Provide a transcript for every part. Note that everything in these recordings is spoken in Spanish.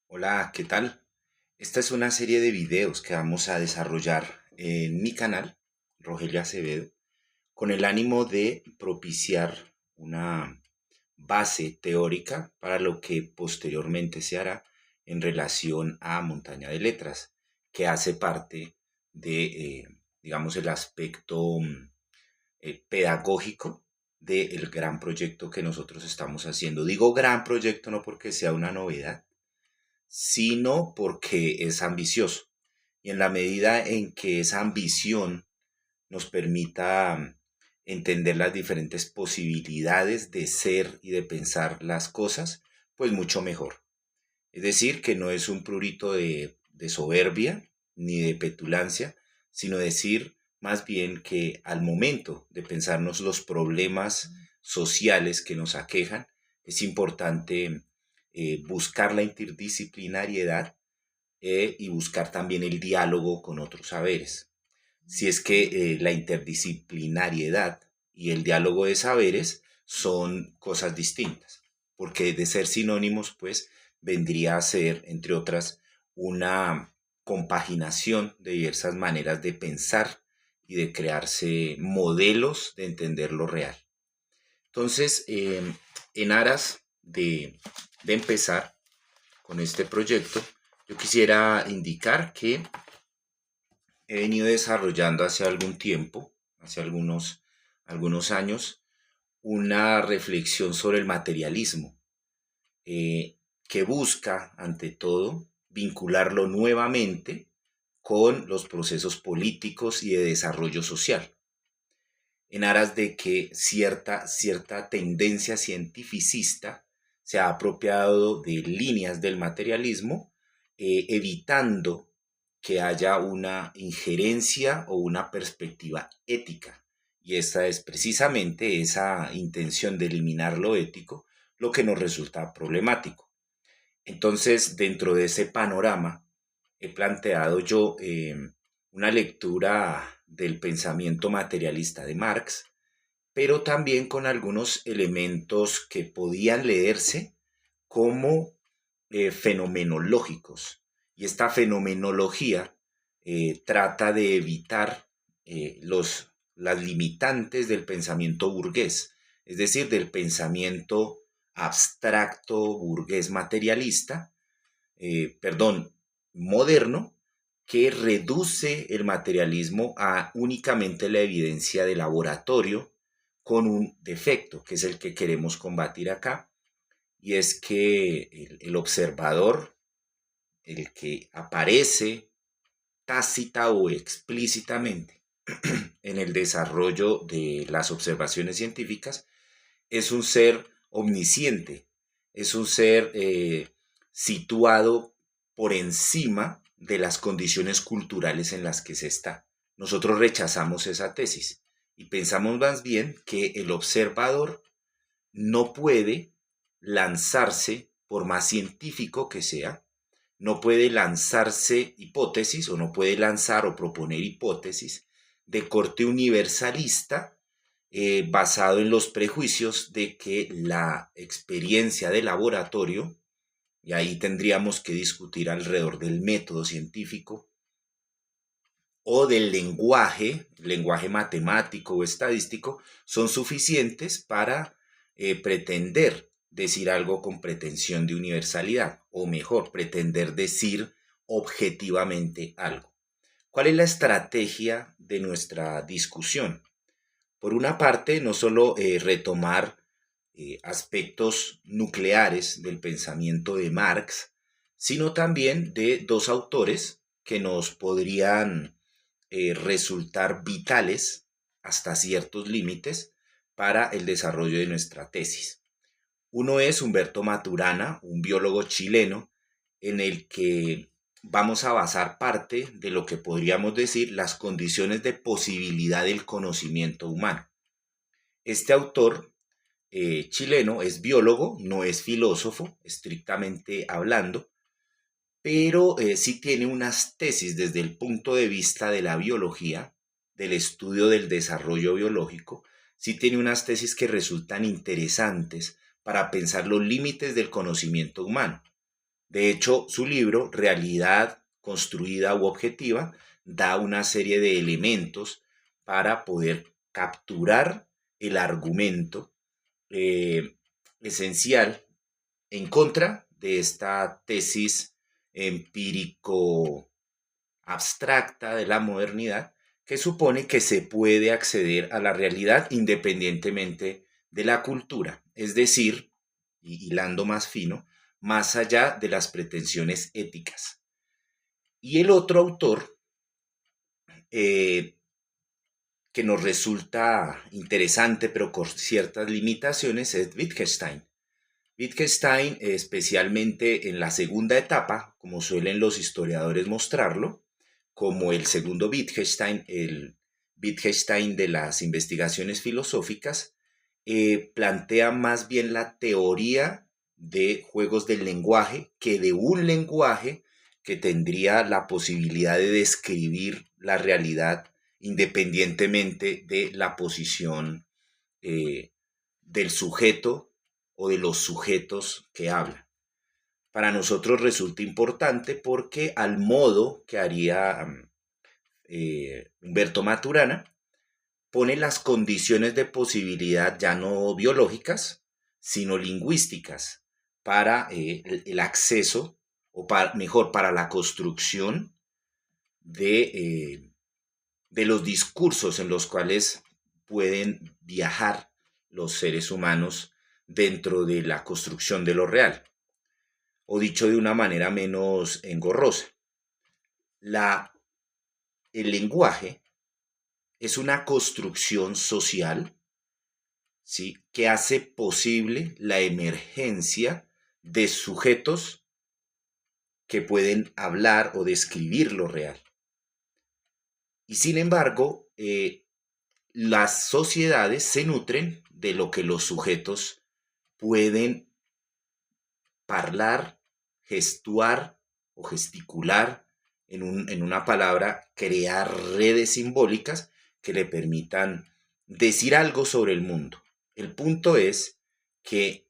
Hola, ¿qué tal? Esta es una serie de videos que vamos a desarrollar en mi canal, Rogelio Acevedo, con el ánimo de propiciar una base teórica para lo que posteriormente se hará en relación a Montaña de Letras, que hace parte de, digamos, el aspecto pedagógico del gran proyecto que nosotros estamos haciendo. Digo gran proyecto no porque sea una novedad, sino porque es ambicioso. Y en la medida en que esa ambición nos permita entender las diferentes posibilidades de ser y de pensar las cosas, pues mucho mejor. Es decir, que no es un prurito de soberbia ni de petulancia, sino decir más bien que al momento de pensarnos los problemas sociales que nos aquejan, es importante buscar la interdisciplinariedad y buscar también el diálogo con otros saberes. Si es que la interdisciplinariedad y el diálogo de saberes son cosas distintas, porque de ser sinónimos, pues vendría a ser, entre otras, una compaginación de diversas maneras de pensar y de crearse modelos de entender lo real. Entonces, en aras de empezar con este proyecto, yo quisiera indicar que he venido desarrollando hace algún tiempo, hace algunos años, una reflexión sobre el materialismo, que busca, ante todo, vincularlo nuevamente con los procesos políticos y de desarrollo social, en aras de que cierta tendencia cientificista se ha apropiado de líneas del materialismo, evitando que haya una injerencia o una perspectiva ética. Y esta es precisamente esa intención de eliminar lo ético lo que nos resulta problemático. Entonces, dentro de ese panorama, he planteado yo una lectura del pensamiento materialista de Marx, pero también con algunos elementos que podían leerse como fenomenológicos. Y esta fenomenología trata de evitar las limitantes del pensamiento burgués, es decir, del pensamiento abstracto burgués materialista, perdón, moderno, que reduce el materialismo a únicamente la evidencia de laboratorio con un defecto, que es el que queremos combatir acá, y es que el observador, el que aparece tácita o explícitamente en el desarrollo de las observaciones científicas, es un ser omnisciente, es un ser situado por encima de las condiciones culturales en las que se está. Nosotros rechazamos esa tesis y pensamos más bien que el observador no puede lanzarse, por más científico que sea, no puede lanzarse hipótesis o no puede lanzar o proponer hipótesis de corte universalista basado en los prejuicios de que la experiencia de laboratorio, y ahí tendríamos que discutir alrededor del método científico, o del lenguaje matemático o estadístico, son suficientes para pretender decir algo con pretensión de universalidad, o mejor, pretender decir objetivamente algo. ¿Cuál es la estrategia de nuestra discusión? Por una parte, no solo retomar aspectos nucleares del pensamiento de Marx, sino también de dos autores que nos podrían resultar vitales hasta ciertos límites para el desarrollo de nuestra tesis. Uno es Humberto Maturana, un biólogo chileno, en el que vamos a basar parte de lo que podríamos decir las condiciones de posibilidad del conocimiento humano. Este autor chileno es biólogo, no es filósofo, estrictamente hablando, pero sí tiene unas tesis desde el punto de vista de la biología, del estudio del desarrollo biológico, sí tiene unas tesis que resultan interesantes para pensar los límites del conocimiento humano. De hecho, su libro, Realidad construida u objetiva, da una serie de elementos para poder capturar el argumento eh, esencial en contra de esta tesis empírico abstracta de la modernidad que supone que se puede acceder a la realidad independientemente de la cultura, es decir, y hilando más fino, más allá de las pretensiones éticas. Y el otro autor eh, que nos resulta interesante, pero con ciertas limitaciones, es Wittgenstein. Wittgenstein, especialmente en la segunda etapa, como suelen los historiadores mostrarlo, como el segundo Wittgenstein, el Wittgenstein de las investigaciones filosóficas, plantea más bien la teoría de juegos del lenguaje que de un lenguaje que tendría la posibilidad de describir la realidad independientemente de la posición eh, del sujeto o de los sujetos que hablan. Para nosotros resulta importante porque al modo que haría Humberto Maturana, pone las condiciones de posibilidad ya no biológicas, sino lingüísticas para el acceso, o para, mejor, para la construcción de los discursos en los cuales pueden viajar los seres humanos dentro de la construcción de lo real. O dicho de una manera menos engorrosa, la, el lenguaje es una construcción social, ¿sí?, que hace posible la emergencia de sujetos que pueden hablar o describir lo real. Y sin embargo, las sociedades se nutren de lo que los sujetos pueden hablar, gestuar o gesticular, en una palabra, crear redes simbólicas que le permitan decir algo sobre el mundo. El punto es que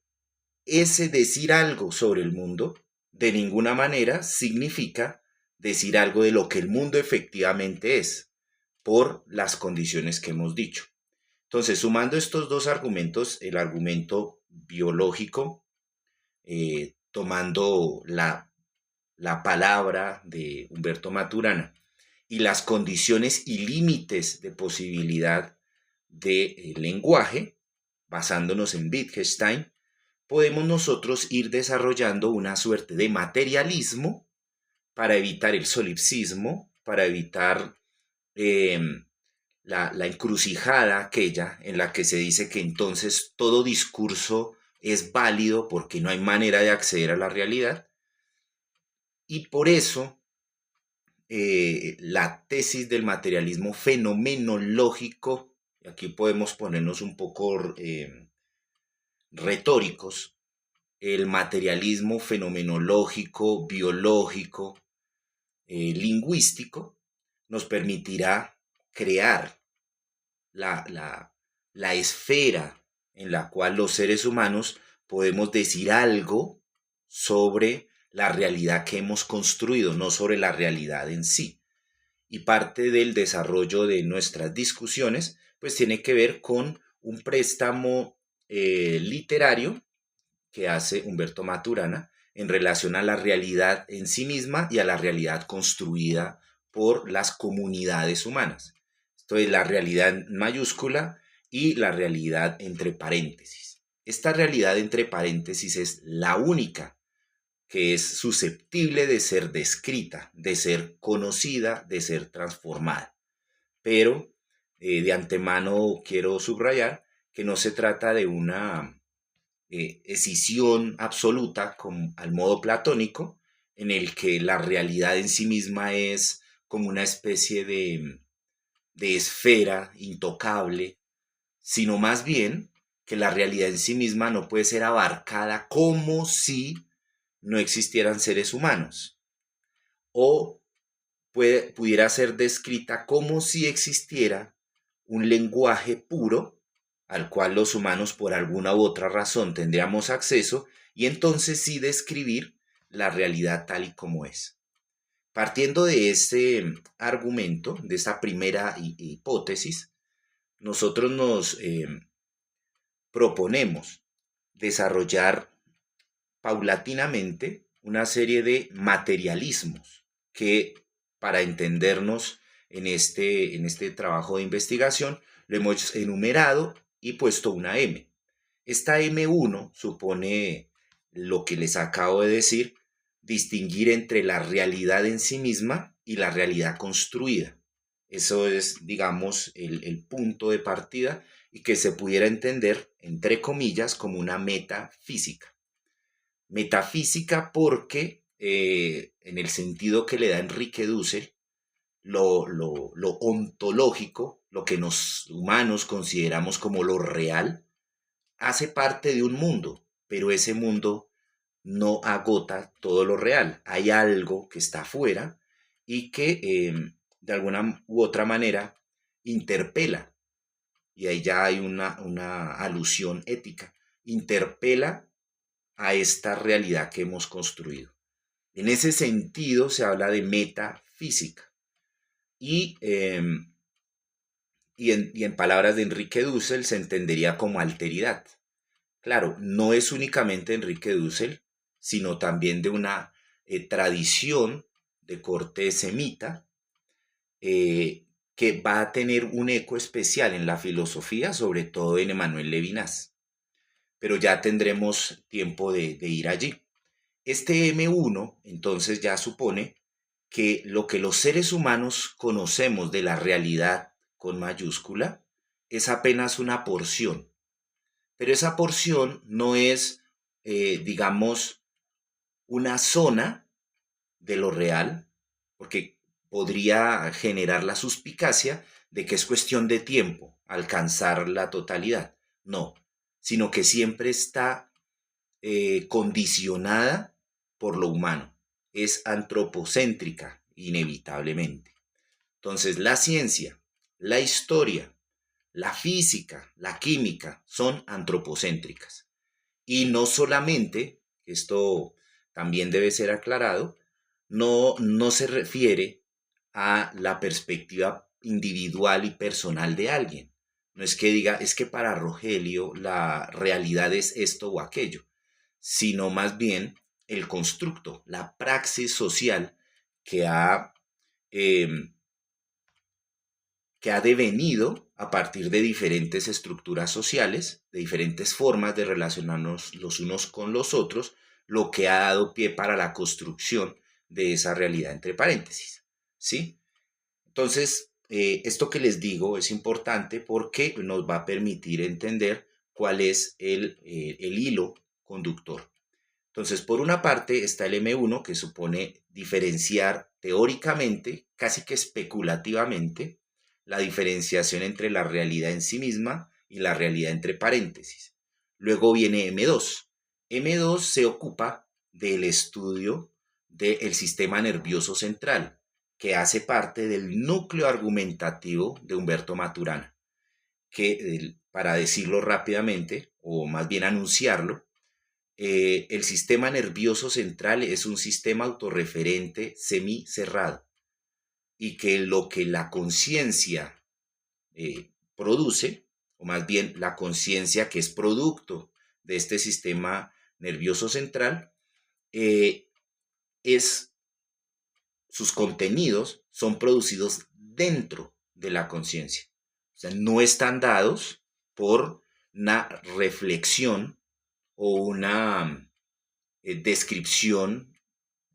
ese decir algo sobre el mundo de ninguna manera significa decir algo de lo que el mundo efectivamente es, por las condiciones que hemos dicho. Entonces, sumando estos dos argumentos, el argumento biológico, tomando la palabra de Humberto Maturana, y las condiciones y límites de posibilidad de lenguaje, basándonos en Wittgenstein, podemos nosotros ir desarrollando una suerte de materialismo para evitar el solipsismo, para evitar eh, la encrucijada aquella en la que se dice que entonces todo discurso es válido porque no hay manera de acceder a la realidad. Y por eso la tesis del materialismo fenomenológico, y aquí podemos ponernos un poco retóricos, el materialismo fenomenológico, biológico, lingüístico, nos permitirá crear la esfera en la cual los seres humanos podemos decir algo sobre la realidad que hemos construido, no sobre la realidad en sí. Y parte del desarrollo de nuestras discusiones, pues tiene que ver con un préstamo literario que hace Humberto Maturana en relación a la realidad en sí misma y a la realidad construida por las comunidades humanas. Esto es la realidad en mayúscula y la realidad entre paréntesis. Esta realidad entre paréntesis es la única que es susceptible de ser descrita, de ser conocida, de ser transformada. Pero de antemano quiero subrayar que no se trata de una escisión absoluta al modo platónico, en el que la realidad en sí misma es como una especie de esfera intocable, sino más bien que la realidad en sí misma no puede ser abarcada como si no existieran seres humanos, o pudiera ser descrita como si existiera un lenguaje puro al cual los humanos por alguna u otra razón tendríamos acceso, y entonces sí describir la realidad tal y como es. Partiendo de este argumento, de esta primera hipótesis, nosotros nos proponemos desarrollar paulatinamente una serie de materialismos que, para entendernos en este trabajo de investigación, lo hemos enumerado y puesto una M. Esta M1 supone lo que les acabo de decir, distinguir entre la realidad en sí misma y la realidad construida. Eso es, digamos, el punto de partida y que se pudiera entender, entre comillas, como una metafísica. Metafísica porque, en el sentido que le da Enrique Dussel, lo ontológico, lo que nos humanos consideramos como lo real, hace parte de un mundo, pero ese mundo no agota todo lo real. Hay algo que está afuera y que de alguna u otra manera interpela, y ahí ya hay una alusión ética, interpela a esta realidad que hemos construido. En ese sentido se habla de metafísica. Y, eh, y en palabras de Enrique Dussel se entendería como alteridad. Claro, no es únicamente Enrique Dussel, sino también de una tradición de corte semita, que va a tener un eco especial en la filosofía, sobre todo en Emmanuel Levinas. Pero ya tendremos tiempo de ir allí. Este M1 entonces ya supone que lo que los seres humanos conocemos de la realidad con mayúscula es apenas una porción, pero esa porción no es, digamos, una zona de lo real, porque podría generar la suspicacia de que es cuestión de tiempo alcanzar la totalidad. No, sino que siempre está condicionada por lo humano. Es antropocéntrica, inevitablemente. Entonces, la ciencia, la historia, la física, la química son antropocéntricas. Y no solamente, esto también debe ser aclarado, no se refiere a la perspectiva individual y personal de alguien. No es que diga, es que para Rogelio la realidad es esto o aquello, sino más bien el constructo, la praxis social que ha, eh, que ha devenido a partir de diferentes estructuras sociales, de diferentes formas de relacionarnos los unos con los otros, lo que ha dado pie para la construcción de esa realidad entre paréntesis. ¿Sí? Entonces, esto que les digo es importante porque nos va a permitir entender cuál es el hilo conductor. Entonces, por una parte está el M1, que supone diferenciar teóricamente, casi que especulativamente, la diferenciación entre la realidad en sí misma y la realidad entre paréntesis. Luego viene M2. M2 se ocupa del estudio del sistema nervioso central, que hace parte del núcleo argumentativo de Humberto Maturana, que, para decirlo rápidamente, o más bien anunciarlo, el sistema nervioso central es un sistema autorreferente semicerrado y que lo que la conciencia produce, o más bien la conciencia que es producto de este sistema nervioso central, eh, es sus contenidos son producidos dentro de la conciencia. O sea, no están dados por una reflexión o una descripción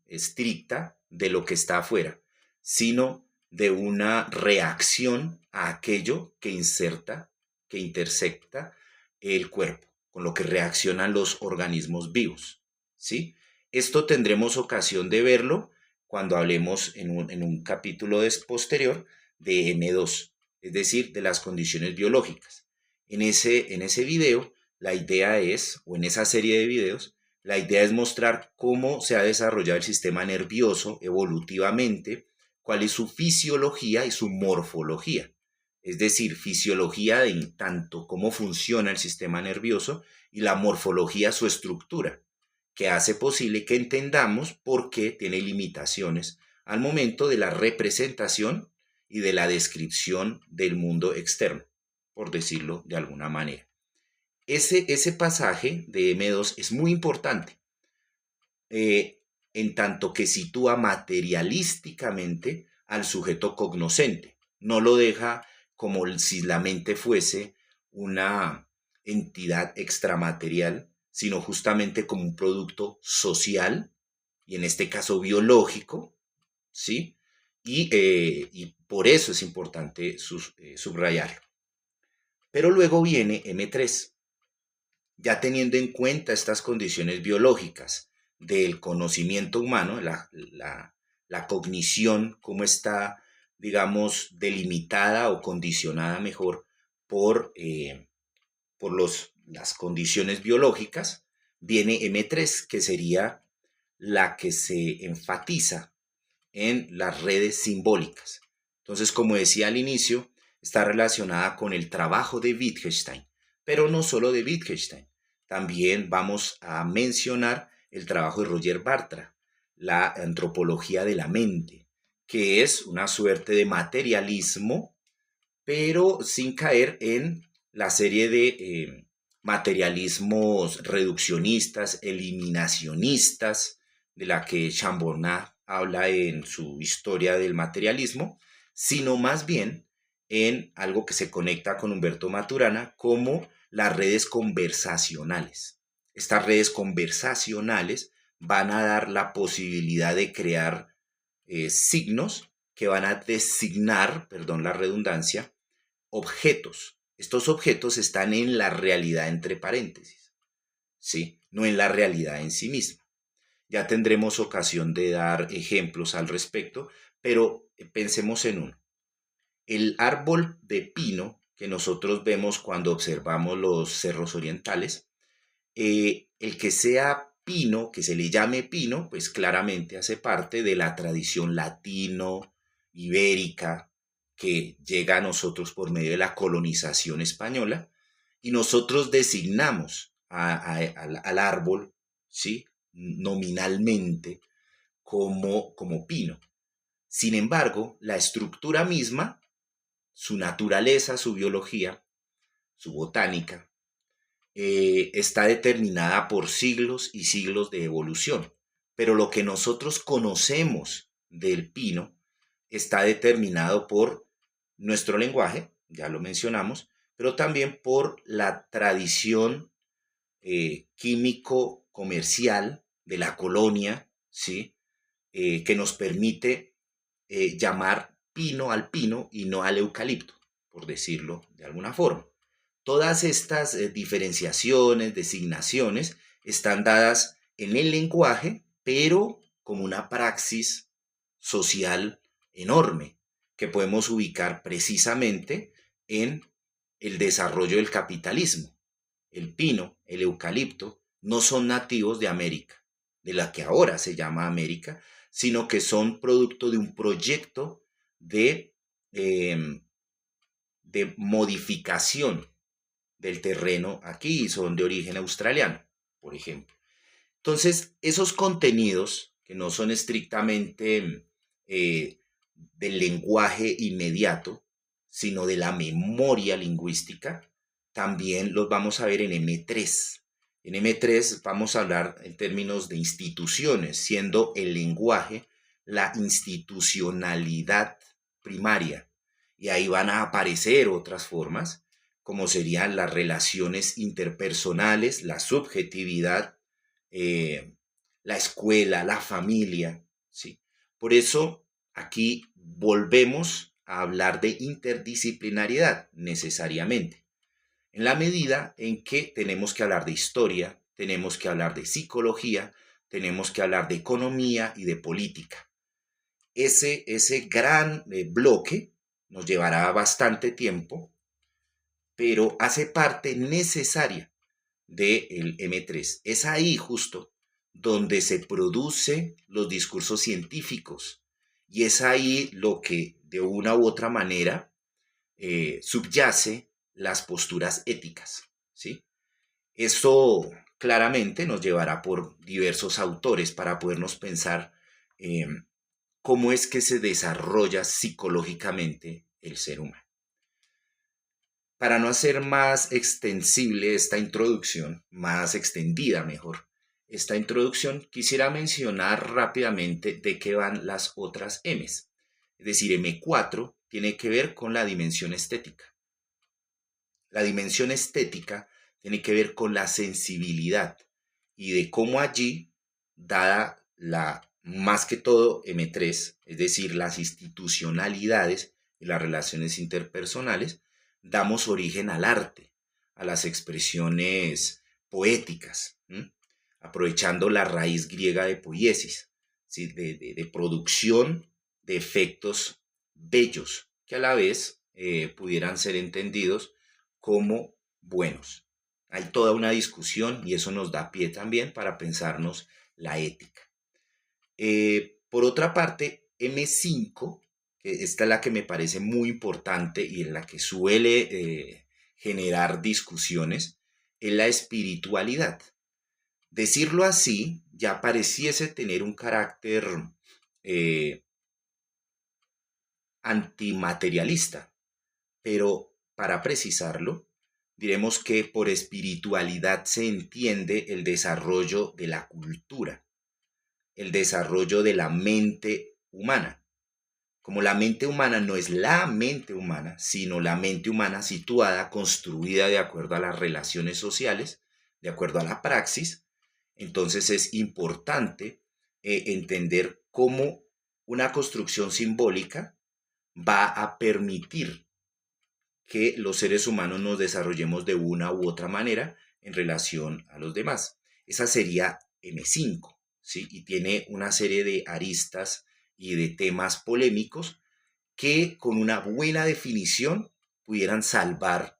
estricta de lo que está afuera, sino de una reacción a aquello que inserta, que intersecta el cuerpo, con lo que reaccionan los organismos vivos. ¿Sí? Esto tendremos ocasión de verlo cuando hablemos en un capítulo posterior de M2, es decir, de las condiciones biológicas. En ese video, la idea es, o en esa serie de videos, la idea es mostrar cómo se ha desarrollado el sistema nervioso evolutivamente, cuál es su fisiología y su morfología. Es decir, fisiología de en tanto cómo funciona el sistema nervioso y la morfología, su estructura. que hace posible que entendamos por qué tiene limitaciones al momento de la representación y de la descripción del mundo externo, por decirlo de alguna manera. Ese pasaje de M2 es muy importante, eh, en tanto que sitúa materialísticamente al sujeto cognoscente. No lo deja como si la mente fuese una entidad extramaterial, sino justamente como un producto social, y en este caso biológico, ¿sí? Y por eso es importante subrayarlo. Pero luego viene M3, ya teniendo en cuenta estas condiciones biológicas del conocimiento humano, la cognición, cómo está, digamos, delimitada o condicionada mejor por las condiciones biológicas, viene M3, que sería la que se enfatiza en las redes simbólicas. Entonces, como decía al inicio, está relacionada con el trabajo de Wittgenstein, pero no solo de Wittgenstein. También vamos a mencionar el trabajo de Roger Bartra, la antropología de la mente, que es una suerte de materialismo, pero sin caer en la serie de materialismos reduccionistas, eliminacionistas, de la que Chambonnet habla en su historia del materialismo, sino más bien en algo que se conecta con Humberto Maturana como las redes conversacionales. Estas redes conversacionales van a dar la posibilidad de crear signos que van a designar, perdón la redundancia, objetos. Estos objetos están en la realidad entre paréntesis, ¿sí? No en la realidad en sí misma. Ya tendremos ocasión de dar ejemplos al respecto, pero pensemos en uno. El árbol de pino que nosotros vemos cuando observamos los cerros orientales, el que sea pino, que se le llame pino, pues claramente hace parte de la tradición latino-ibérica que llega a nosotros por medio de la colonización española, y nosotros designamos al árbol, ¿sí? Nominalmente como pino. Sin embargo, la estructura misma, su naturaleza, su biología, su botánica, está determinada por siglos y siglos de evolución. Pero lo que nosotros conocemos del pino está determinado por nuestro lenguaje, ya lo mencionamos, pero también por la tradición químico-comercial de la colonia, ¿sí? Que nos permite llamar pino al pino y no al eucalipto, por decirlo de alguna forma. Todas estas diferenciaciones, designaciones, están dadas en el lenguaje, pero como una praxis social enorme que podemos ubicar precisamente en el desarrollo del capitalismo. El pino, el eucalipto, no son nativos de América, de la que ahora se llama América, sino que son producto de un proyecto eh, de modificación del terreno aquí y son de origen australiano, por ejemplo. Entonces, esos contenidos que no son estrictamente del lenguaje inmediato, sino de la memoria lingüística, también los vamos a ver en M3. En M3 vamos a hablar en términos de instituciones, siendo el lenguaje la institucionalidad primaria. Y ahí van a aparecer otras formas, como serían las relaciones interpersonales, la subjetividad, eh, la escuela, la familia, ¿sí? Por eso aquí volvemos a hablar de interdisciplinariedad necesariamente, en la medida en que tenemos que hablar de historia, tenemos que hablar de psicología, tenemos que hablar de economía y de política. Ese gran bloque nos llevará bastante tiempo, pero hace parte necesaria del M3. Es ahí justo donde se producen los discursos científicos y es ahí lo que de una u otra manera subyace las posturas éticas, ¿sí? Eso claramente nos llevará por diversos autores para podernos pensar eh, cómo es que se desarrolla psicológicamente el ser humano. Para no hacer más extensible esta introducción, más extendida mejor, esta introducción, quisiera mencionar rápidamente de qué van las otras M's. Es decir, M4 tiene que ver con la dimensión estética. La dimensión estética tiene que ver con la sensibilidad y de cómo allí, dada la más que todo M3, es decir, las institucionalidades y las relaciones interpersonales, damos origen al arte, a las expresiones poéticas, aprovechando la raíz griega de poiesis, ¿sí? de producción de efectos bellos, que a la vez pudieran ser entendidos como buenos. Hay toda una discusión y eso nos da pie también para pensarnos la ética. Por otra parte, M5, que esta es la que me parece muy importante y en la que suele generar discusiones, es la espiritualidad. Decirlo así ya pareciese tener un carácter eh, antimaterialista, pero para precisarlo, diremos que por espiritualidad se entiende el desarrollo de la cultura, el desarrollo de la mente humana. Como la mente humana no es la mente humana, sino la mente humana situada, construida de acuerdo a las relaciones sociales, de acuerdo a la praxis, entonces es importante entender cómo una construcción simbólica va a permitir que los seres humanos nos desarrollemos de una u otra manera en relación a los demás. Esa sería M5, ¿sí? Y tiene una serie de aristas y de temas polémicos que con una buena definición pudieran salvar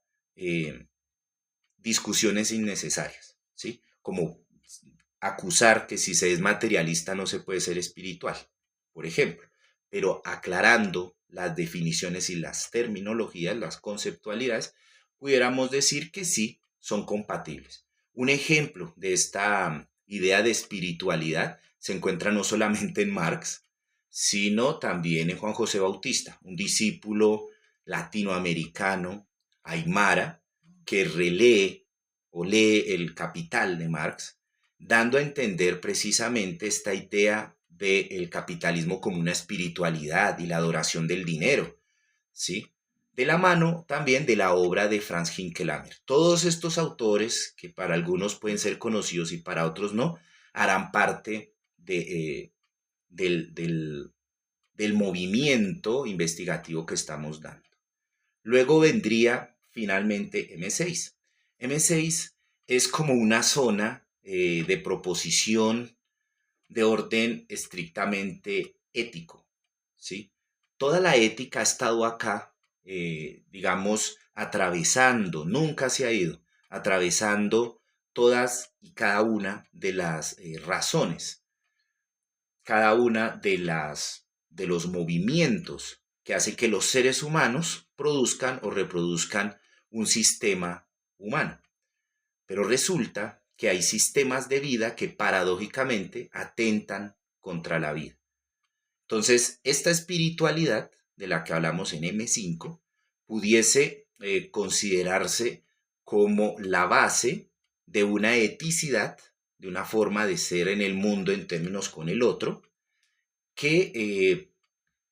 discusiones innecesarias, ¿sí? Como acusar que si se es materialista no se puede ser espiritual, por ejemplo, pero aclarando las definiciones y las terminologías, las conceptualidades, pudiéramos decir que sí son compatibles. Un ejemplo de esta idea de espiritualidad se encuentra no solamente en Marx, sino también en Juan José Bautista, un discípulo latinoamericano, aymara, que relee o lee el Capital de Marx, dando a entender precisamente esta idea del capitalismo como una espiritualidad y la adoración del dinero, ¿sí? De la mano también de la obra de Franz Hinkelamer. Todos estos autores, que para algunos pueden ser conocidos y para otros no, harán parte del movimiento investigativo que estamos dando. Luego vendría finalmente M6. M6 es como una zona de proposición de orden estrictamente ético, ¿sí? Toda la ética ha estado acá, digamos, atravesando, nunca se ha ido, atravesando todas y cada una de las razones, cada una de los movimientos que hace que los seres humanos produzcan o reproduzcan un sistema humano. Pero resulta que hay sistemas de vida que paradójicamente atentan contra la vida. Entonces, esta espiritualidad de la que hablamos en M5 pudiese considerarse como la base de una eticidad, de una forma de ser en el mundo en términos con el otro, que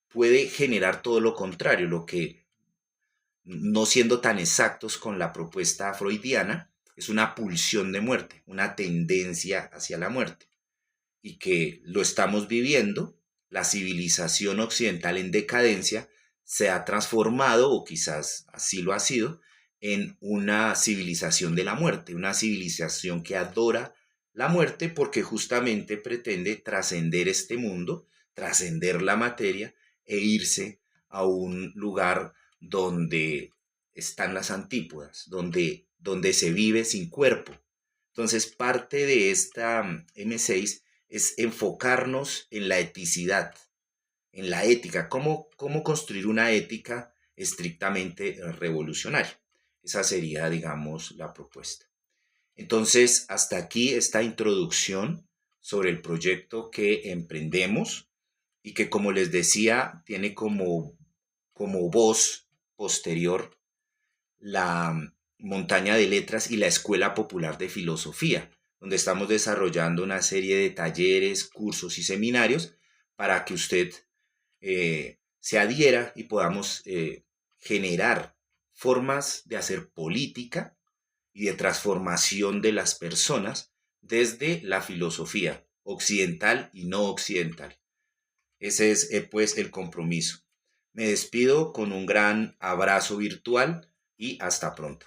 puede generar todo lo contrario, lo que, no siendo tan exactos con la propuesta freudiana, es una pulsión de muerte, una tendencia hacia la muerte, y que lo estamos viviendo. La civilización occidental en decadencia se ha transformado, o quizás así lo ha sido, en una civilización de la muerte, una civilización que adora la muerte porque justamente pretende trascender este mundo, trascender la materia e irse a un lugar donde están las antípodas, donde se vive sin cuerpo. Entonces, parte de esta M6 es enfocarnos en la eticidad, en la ética, cómo construir una ética estrictamente revolucionaria. Esa sería, digamos, la propuesta. Entonces, hasta aquí esta introducción sobre el proyecto que emprendemos y que, como les decía, tiene como voz posterior la Montaña de Letras y la Escuela Popular de Filosofía, donde estamos desarrollando una serie de talleres, cursos y seminarios para que usted se adhiera y podamos generar formas de hacer política y de transformación de las personas desde la filosofía occidental y no occidental. Ese es pues el compromiso. Me despido con un gran abrazo virtual y hasta pronto.